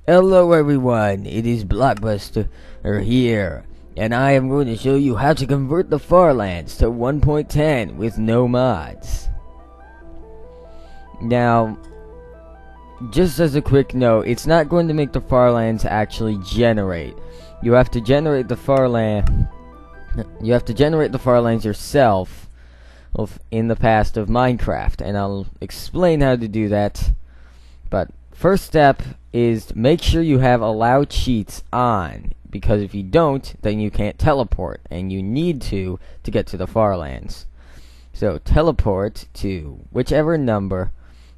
Hello everyone, it is Blockbuster here, and I am going to show you how to convert the Farlands to 1.10 with no mods. Now, just as a quick note, it's not going to make the Farlands actually generate. You have to generate the Farlands yourself in the past of Minecraft, and I'll explain how to do that. But first step is to make sure you have allow cheats on, because if you don't, then you can't teleport, and you need to get to the Farlands. So teleport to whichever number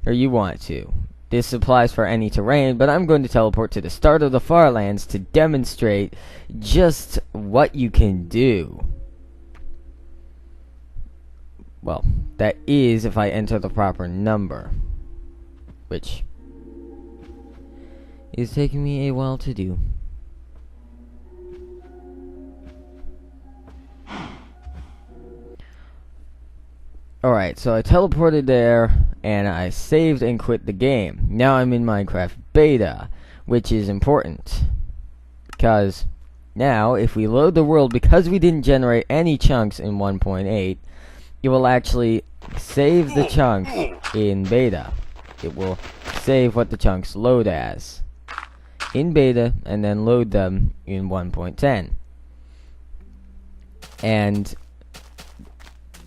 you want to. This applies for any terrain, but I'm going to teleport to the start of the Farlands to demonstrate just what you can do. Well, that is if I enter the proper number, which is taking me a while to do. Alright, so I teleported there, and I saved and quit the game. Now I'm in Minecraft Beta, which is important, because now, if we load the world, because we didn't generate any chunks in 1.8, it will actually save the chunks in Beta. It will save what the chunks load as in Beta, and then load them in 1.10. And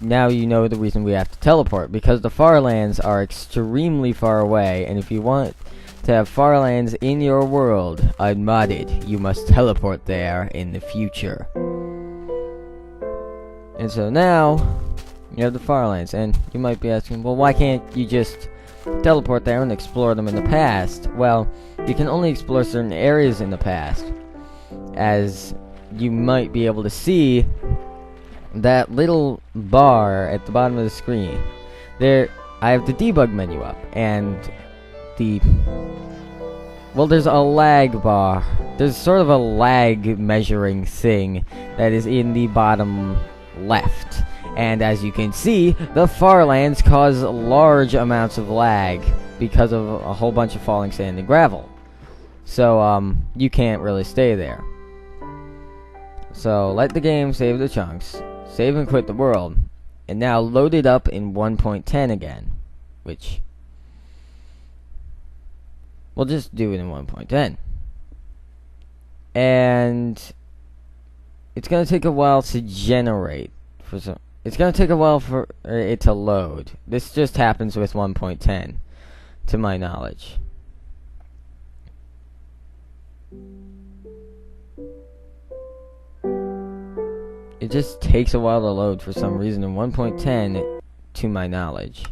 now you know the reason we have to teleport, because the Farlands are extremely far away, and if you want to have Farlands in your world unmodded, you must teleport there in the future. And so now you have the Farlands, and you might be asking, well, why can't you just teleport there and explore them in the past? Well, you can only explore certain areas in the past, as you might be able to see that little bar at the bottom of the screen. There, I have the debug menu up, and there's a lag bar. There's sort of a lag measuring thing that is in the bottom left. And as you can see, the Farlands cause large amounts of lag because of a whole bunch of falling sand and gravel. So, you can't really stay there. So, let the game save the chunks, save and quit the world, and now load it up in 1.10 again, which we'll just do it in 1.10. And it's going to take a while to generate for some. It's going to take a while for it to load. This just happens with 1.10, to my knowledge. It just takes a while to load for some reason in 1.10, to my knowledge.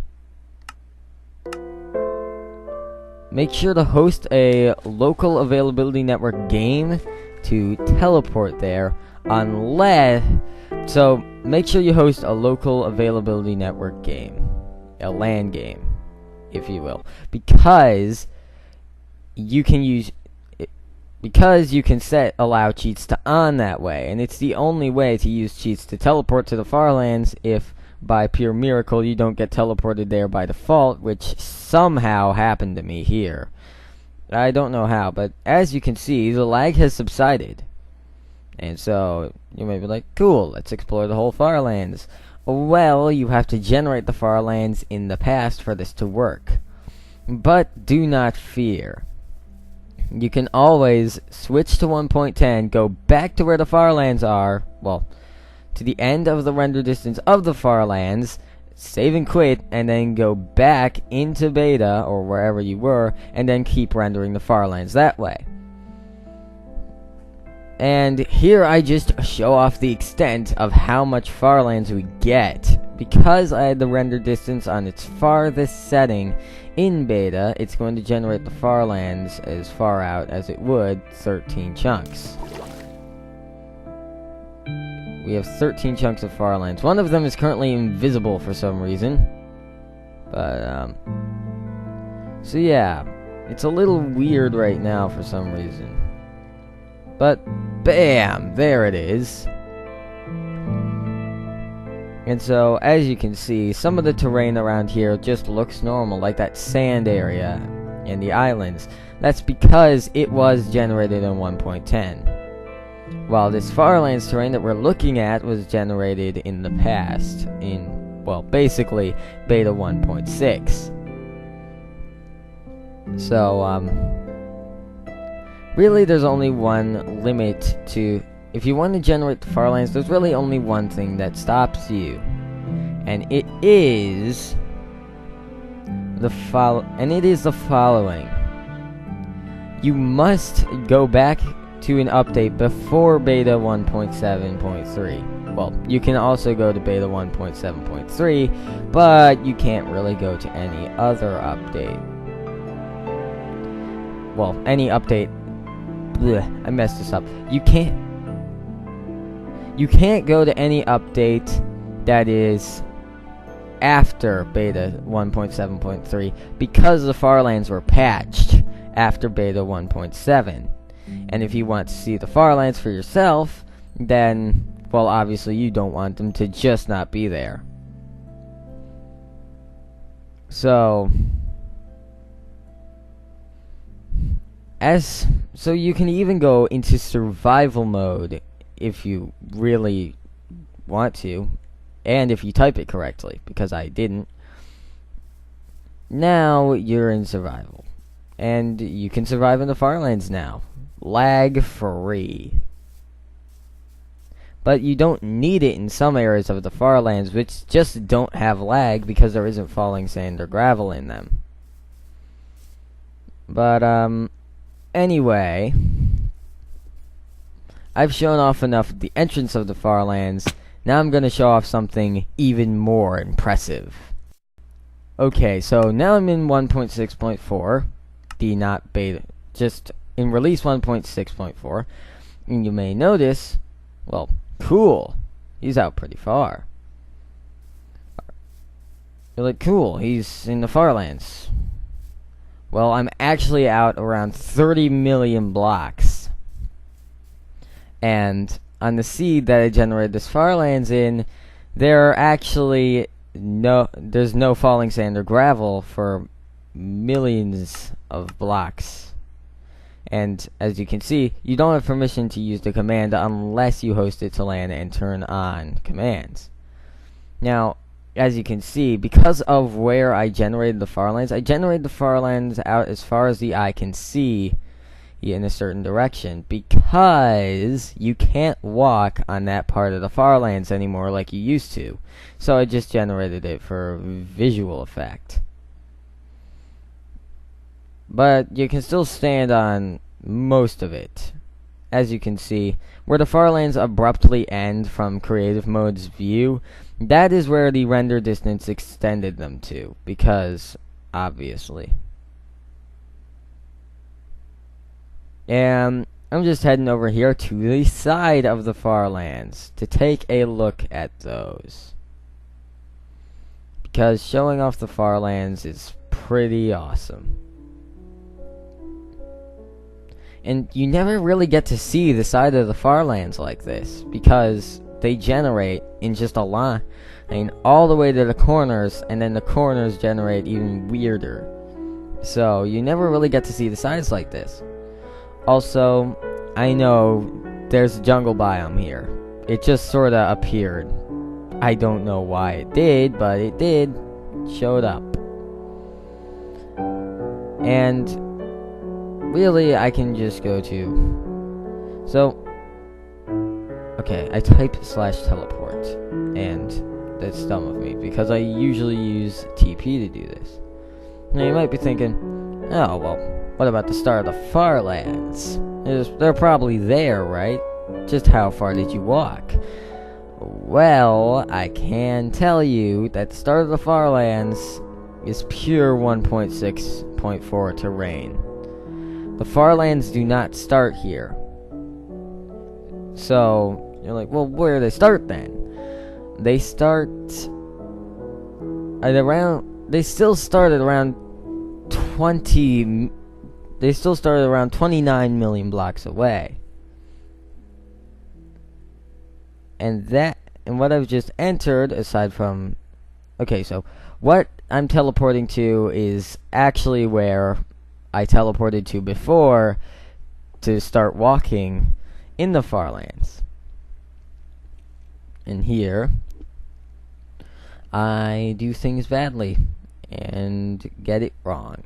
Make sure to host a local availability network game to teleport there, unless... So, make sure you host a local availability network game. A LAN game, if you will. Because you can set allow cheats to on that way. And it's the only way to use cheats to teleport to the Farlands if, by pure miracle, you don't get teleported there by default, which somehow happened to me here. I don't know how, but as you can see, the lag has subsided. And so, you may be like, cool, let's explore the whole Farlands. Well, you have to generate the Farlands in the past for this to work. But do not fear. You can always switch to 1.10, go back to where the Farlands are, well, to the end of the render distance of the Farlands, save and quit, and then go back into Beta, or wherever you were, and then keep rendering the Farlands that way. And here I just show off the extent of how much Farlands we get. Because I had the render distance on its farthest setting in Beta, it's going to generate the Farlands as far out as it would 13 chunks. We have 13 chunks of Farlands. One of them is currently invisible for some reason. But, so yeah, it's a little weird right now for some reason. But, bam! There it is. And so, as you can see, some of the terrain around here just looks normal, like that sand area and the islands. That's because it was generated in 1.10. While this Farlands terrain that we're looking at was generated in the past, in, well, basically, beta 1.6. So, really there's only one limit to, if you want to generate the Farlands, there's really only one thing that stops you. And it is the following. You must go back to an update before beta 1.7.3. Well, you can also go to beta 1.7.3, but you can't really go to any other update. Well, any update. Blech, I messed this up. You can't go to any update that is after beta 1.7.3 because the Farlands were patched after beta 1.7. And if you want to see the Farlands for yourself, then, well, obviously you don't want them to just not be there. So you can even go into survival mode if you really want to, and if you type it correctly, because I didn't. Now you're in survival, and you can survive in the Farlands now, lag free. But you don't need it in some areas of the Farlands, which just don't have lag because there isn't falling sand or gravel in them. But anyway, I've shown off enough of the entrance of the Farlands. Now I'm going to show off something even more impressive. Okay, so now I'm in 1.6.4, the not beta, just in release 1.6.4, and you may notice, well, cool, he's out pretty far. You're like, cool, he's in the Farlands. Well, I'm actually out around 30 million blocks. And on the seed that I generated this Farlands in, there's no falling sand or gravel for millions of blocks. And as you can see, you don't have permission to use the command unless you host it to LAN and turn on commands. Now, as you can see, because of where I generated the Farlands, I generated the Farlands out as far as the eye can see in a certain direction, because you can't walk on that part of the Farlands anymore like you used to. So I just generated it for visual effect. But you can still stand on most of it. As you can see, where the Farlands abruptly end from creative mode's view, that is where the render distance extended them to, because, obviously. And I'm just heading over here to the side of the Farlands to take a look at those. Because showing off the Farlands is pretty awesome. And you never really get to see the side of the Farlands like this, because they generate in just a line, all the way to the corners, and then the corners generate even weirder. So you never really get to see the sides like this. Also, I know there's a jungle biome here. It just sorta appeared. I don't know why it did, but it did. It showed up. And really, I can just go to... So, okay, I type /teleport, and that's dumb of me, because I usually use TP to do this. Now, you might be thinking, oh, well, what about the start of the Farlands? They're probably there, right? Just how far did you walk? Well, I can tell you that the start of the Farlands is pure 1.6.4 terrain. The Farlands do not start here. So, you're like, well, where do they start then? They start at around... They still started around 29 million blocks away. And what I've just entered, aside from... Okay, so what I'm teleporting to is actually where I teleported to before to start walking in the Farlands. And here, I do things badly and get it wrong.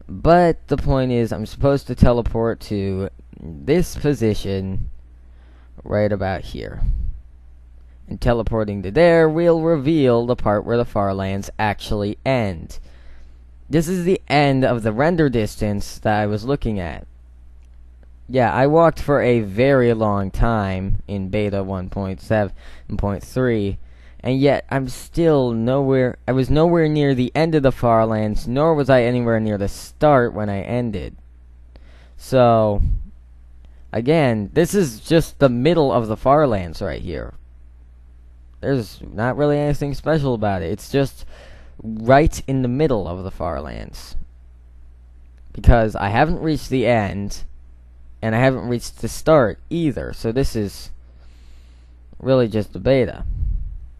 But the point is, I'm supposed to teleport to this position right about here. And teleporting to there will reveal the part where the Farlands actually end. This is the end of the render distance that I was looking at. Yeah, I walked for a very long time in beta 1.7.3, and yet I was nowhere near the end of the Farlands, nor was I anywhere near the start when I ended. So, again, this is just the middle of the Farlands right here. There's not really anything special about it. It's just right in the middle of the Farlands. Because I haven't reached the end, and I haven't reached the start either. So this is really just a beta.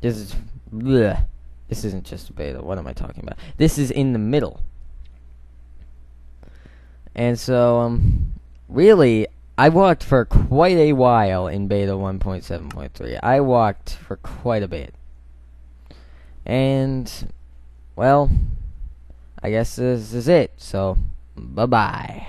This is bleh. This isn't just a beta. What am I talking about? This is in the middle. And so really, I walked for quite a while in beta 1.7.3. I walked for quite a bit. And well, I guess this is it. So bye-bye.